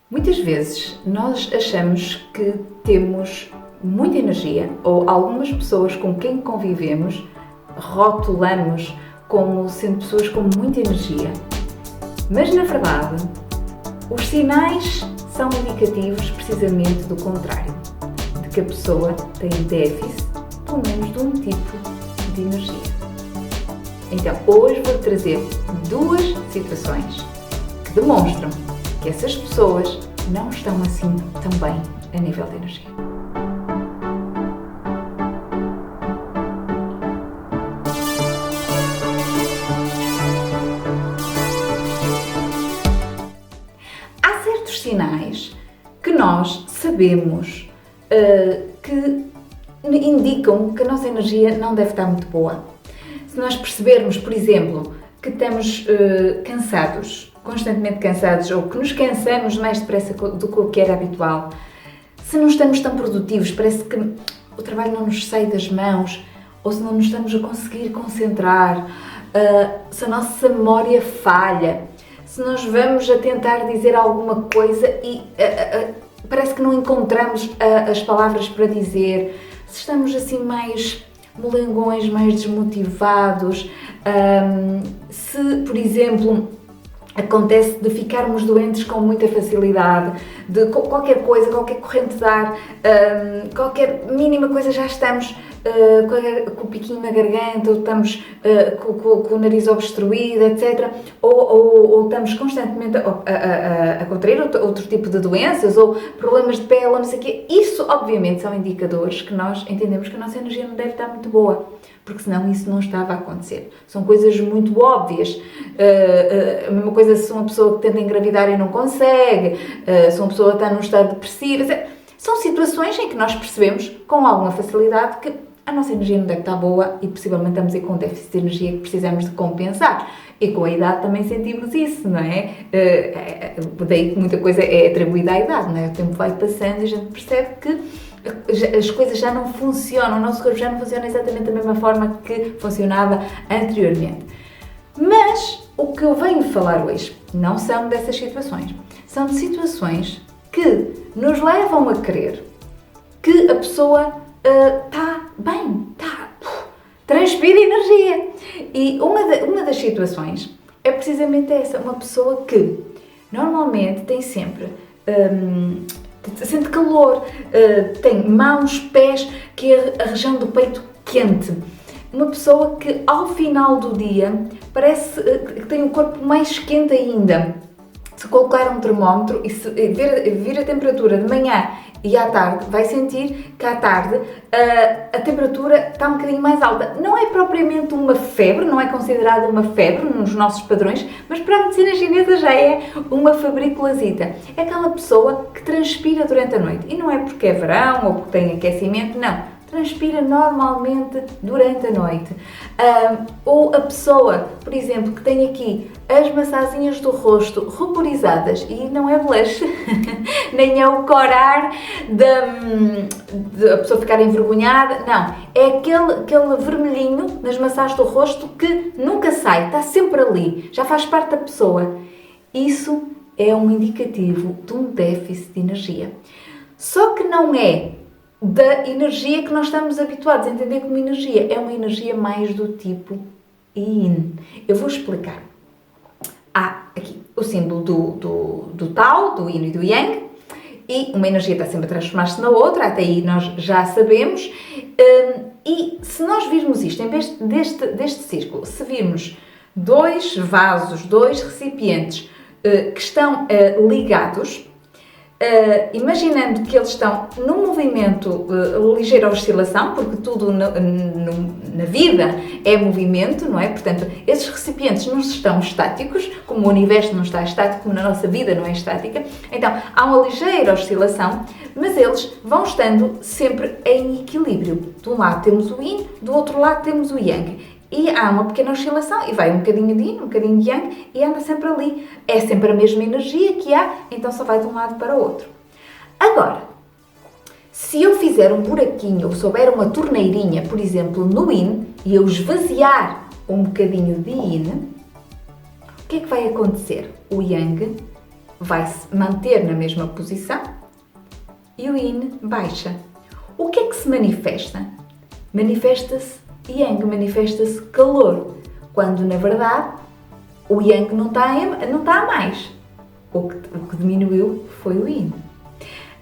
Muitas vezes nós achamos que temos muita energia, ou algumas pessoas com quem convivemos rotulamos como sendo pessoas com muita energia. Mas na verdade, os sinais são indicativos precisamente do contrário, de que a pessoa tem déficit, pelo menos de um tipo de energia. Então, hoje vou trazer duas situações que demonstram que essas pessoas não estão assim tão bem a nível de energia. Há certos sinais que nós sabemos que indicam que a nossa energia não deve estar muito boa. Se nós percebermos, por exemplo, que estamos cansados, constantemente cansados, ou que nos cansamos mais depressa do que era habitual, se não estamos tão produtivos, parece que o trabalho não nos sai das mãos, ou se não nos estamos a conseguir concentrar, se a nossa memória falha, se nós vamos a tentar dizer alguma coisa e parece que não encontramos as palavras para dizer, se estamos assim mais molengões, mais desmotivados, se, por exemplo, acontece de ficarmos doentes com muita facilidade, de qualquer coisa, qualquer corrente de ar, qualquer mínima coisa já estamos com o piquinho na garganta, ou estamos com o nariz obstruído, etc. Ou estamos constantemente a contrair outro tipo de doenças, ou problemas de pele, ou não sei o quê. Isso, obviamente, são indicadores que nós entendemos que a nossa energia não deve estar muito boa, porque senão isso não estava a acontecer. São coisas muito óbvias. A mesma coisa se uma pessoa que tenta engravidar e não consegue, se uma pessoa está num estado depressivo. São situações em que nós percebemos com alguma facilidade que a nossa energia não deve estar boa e possivelmente estamos aí com um déficit de energia que precisamos de compensar. E com a idade também sentimos isso, não é? Daí que muita coisa é atribuída à idade, não é? O tempo vai passando e a gente percebe que as coisas já não funcionam, o nosso corpo já não funciona exatamente da mesma forma que funcionava anteriormente. Mas o que eu venho falar hoje não são dessas situações, são de situações que nos levam a crer que a pessoa está bem, transpira energia. E uma das situações é precisamente essa, uma pessoa que normalmente tem sempre sente calor, tem mãos, pés, que é a região do peito quente. Uma pessoa que ao final do dia parece que tem o corpo mais quente ainda. Se colocar um termómetro e se vir a temperatura de manhã e à tarde, vai sentir que à tarde a temperatura está um bocadinho mais alta. Não é propriamente uma febre, não é considerada uma febre nos nossos padrões, mas para a medicina chinesa já é uma febrículazita. É aquela pessoa que transpira durante a noite. E não é porque é verão ou porque tem aquecimento, não. Transpira normalmente durante a noite. Ou a pessoa, por exemplo, que tem aqui as maçãzinhas do rosto ruborizadas, e não é blush, nem é o corar de a pessoa ficar envergonhada, não. É aquele vermelhinho nas maçãs do rosto que nunca sai, está sempre ali, já faz parte da pessoa. Isso é um indicativo de um déficit de energia. Só que não é da energia que nós estamos habituados a entender como energia. É uma energia mais do tipo Yin. Eu vou explicar. Há aqui o símbolo do Tao, do Yin e do Yang, e uma energia está sempre a transformar-se na outra, até aí nós já sabemos. E se nós virmos isto, em vez deste círculo, se virmos dois vasos, dois recipientes que estão ligados, imaginando que eles estão num movimento ligeira oscilação, porque tudo na vida é movimento, não é? Portanto, esses recipientes não estão estáticos, como o universo não está estático, como na nossa vida não é estática. Então, há uma ligeira oscilação, mas eles vão estando sempre em equilíbrio. De um lado temos o Yin, do outro lado temos o Yang. E há uma pequena oscilação e vai um bocadinho de Yin, um bocadinho de Yang e anda sempre ali. É sempre a mesma energia que há, então só vai de um lado para o outro. Agora, se eu fizer um buraquinho ou souber uma torneirinha, por exemplo, no Yin, e eu esvaziar um bocadinho de Yin, o que é que vai acontecer? O Yang vai se manter na mesma posição e o Yin baixa. O que é que se manifesta? Manifesta-se Yang, manifesta-se calor, quando na verdade o Yang não está a mais. O que diminuiu foi o Yin.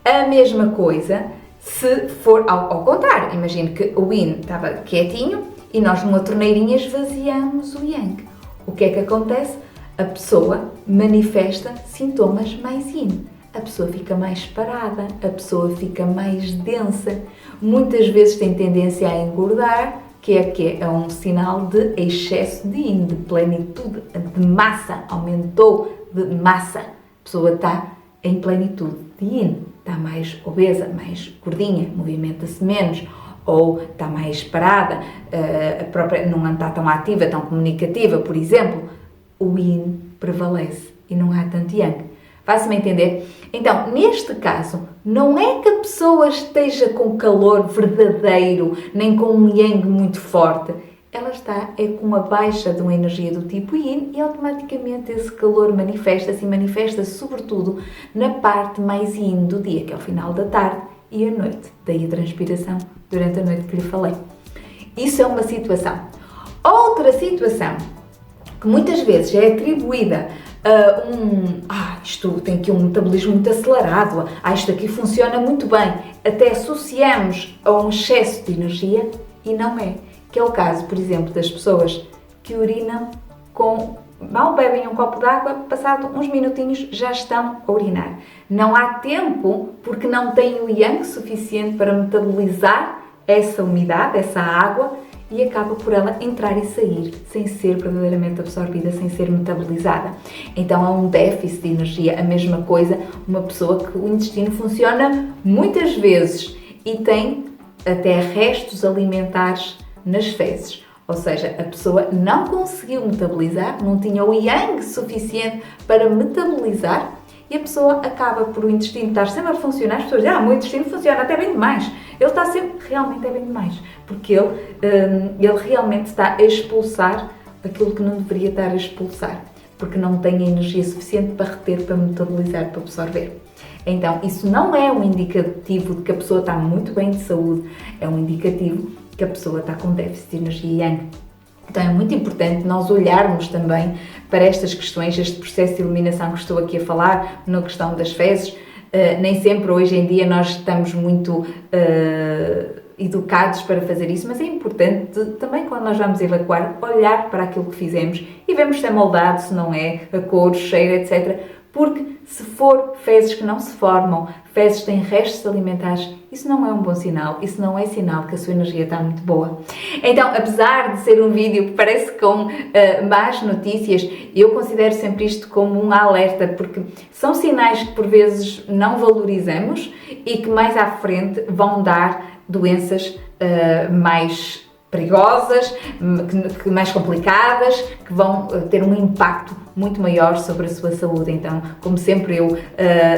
A mesma coisa se for ao contrário. Imagine que o Yin estava quietinho e nós numa torneirinha esvaziamos o Yang. O que é que acontece? A pessoa manifesta sintomas mais Yin. A pessoa fica mais parada, a pessoa fica mais densa, muitas vezes tem tendência a engordar, que é um sinal de excesso de Yin, de plenitude, de massa, aumentou de massa. A pessoa está em plenitude de Yin, está mais obesa, mais gordinha, movimenta-se menos, ou está mais parada, não está tão ativa, tão comunicativa, por exemplo. O Yin prevalece e não há tanto Yang. Faz-me entender? Então, neste caso, não é que a pessoa esteja com calor verdadeiro, nem com um Yang muito forte. Ela está com uma baixa de uma energia do tipo Yin e automaticamente esse calor manifesta-se e manifesta-se sobretudo na parte mais Yin do dia, que é o final da tarde e a noite. Daí a transpiração durante a noite que lhe falei. Isso é uma situação. Outra situação que muitas vezes é atribuída isto tem aqui um metabolismo muito acelerado, isto aqui funciona muito bem, até associamos a um excesso de energia e não é. Que é o caso, por exemplo, das pessoas que urinam mal bebem um copo de água, passado uns minutinhos já estão a urinar. Não há tempo porque não têm o Yang suficiente para metabolizar essa umidade, essa água, e acaba por ela entrar e sair sem ser verdadeiramente absorvida, sem ser metabolizada. Então há um déficit de energia. A mesma coisa, uma pessoa que o intestino funciona muitas vezes e tem até restos alimentares nas fezes. Ou seja, a pessoa não conseguiu metabolizar, não tinha o Yang suficiente para metabolizar e a pessoa acaba por o intestino estar sempre a funcionar. As pessoas dizem, o meu intestino funciona até bem demais. Ele está sempre, realmente é bem demais, porque ele realmente está a expulsar aquilo que não deveria estar a expulsar, porque não tem a energia suficiente para reter, para metabolizar, para absorver. Então, isso não é um indicativo de que a pessoa está muito bem de saúde, é um indicativo que a pessoa está com déficit de energia Yang. Então é muito importante nós olharmos também para estas questões, este processo de eliminação que estou aqui a falar, na questão das fezes. Nem sempre hoje em dia nós estamos muito educados para fazer isso, mas é importante também quando nós vamos evacuar, olhar para aquilo que fizemos e vemos se é moldado, se não é, a cor, o cheiro, etc. Porque se for fezes que não se formam, fezes que têm restos alimentares, isso não é um bom sinal, isso não é sinal que a sua energia está muito boa. Então, apesar de ser um vídeo que parece com más notícias, eu considero sempre isto como um alerta, porque são sinais que por vezes não valorizamos e que mais à frente vão dar doenças mais perigosas, mais complicadas, que vão ter um impacto muito maior sobre a sua saúde. Então, como sempre, eu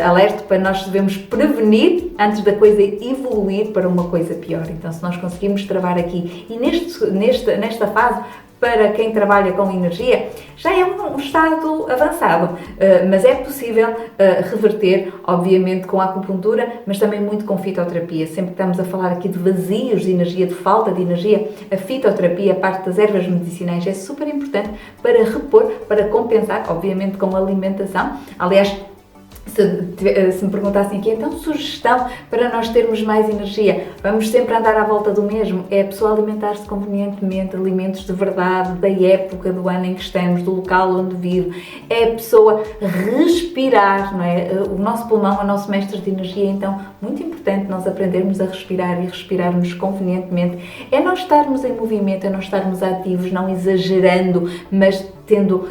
alerto para nós devemos prevenir antes da coisa evoluir para uma coisa pior. Então, se nós conseguirmos travar aqui, e nesta fase, para quem trabalha com energia, já é um estado avançado, mas é possível reverter, obviamente, com a acupuntura, mas também muito com fitoterapia. Sempre que estamos a falar aqui de vazios de energia, de falta de energia, a fitoterapia, a parte das ervas medicinais, é super importante para repor, para compensar, obviamente, com a alimentação. Aliás, se me perguntassem aqui, então sugestão para nós termos mais energia, vamos sempre andar à volta do mesmo, é a pessoa alimentar-se convenientemente, alimentos de verdade, da época do ano em que estamos, do local onde vive, é a pessoa respirar, não é? O nosso pulmão é o nosso mestre de energia, então muito importante nós aprendermos a respirar e respirarmos convenientemente, é nós estarmos em movimento, é nós estarmos ativos, não exagerando, mas tendo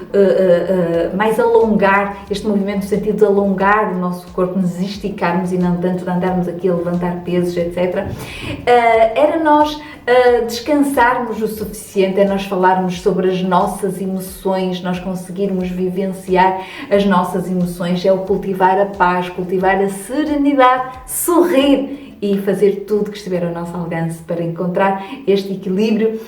mais alongar, este movimento no sentido de alongar o nosso corpo, nos esticarmos e não tanto de andarmos aqui a levantar pesos, etc. Era nós descansarmos o suficiente, é nós falarmos sobre as nossas emoções, nós conseguirmos vivenciar as nossas emoções, é o cultivar a paz, cultivar a serenidade, sorrir. e fazer tudo que estiver ao nosso alcance para encontrar este equilíbrio,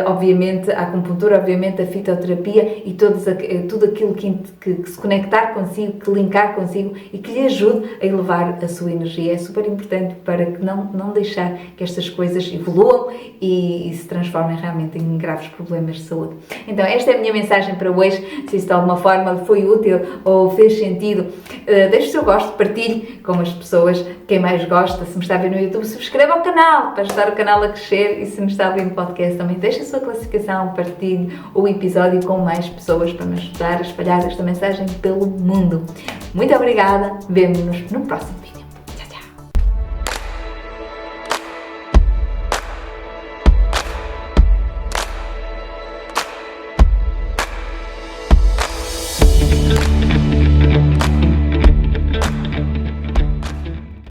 obviamente a acupuntura, obviamente a fitoterapia e tudo aquilo que se conectar consigo, que linkar consigo e que lhe ajude a elevar a sua energia. É super importante para que não deixar que estas coisas evoluam e se transformem realmente em graves problemas de saúde. Então esta é a minha mensagem para hoje. Se isso de alguma forma lhe foi útil ou fez sentido, deixe o seu gosto, partilhe com as pessoas, quem mais gosta. Se me está a ver no YouTube, subscreva o canal para ajudar o canal a crescer, e se me está a ver no podcast também deixe a sua classificação, partilhe o episódio com mais pessoas para me ajudar a espalhar esta mensagem pelo mundo. Muito obrigada, vemo-nos no próximo.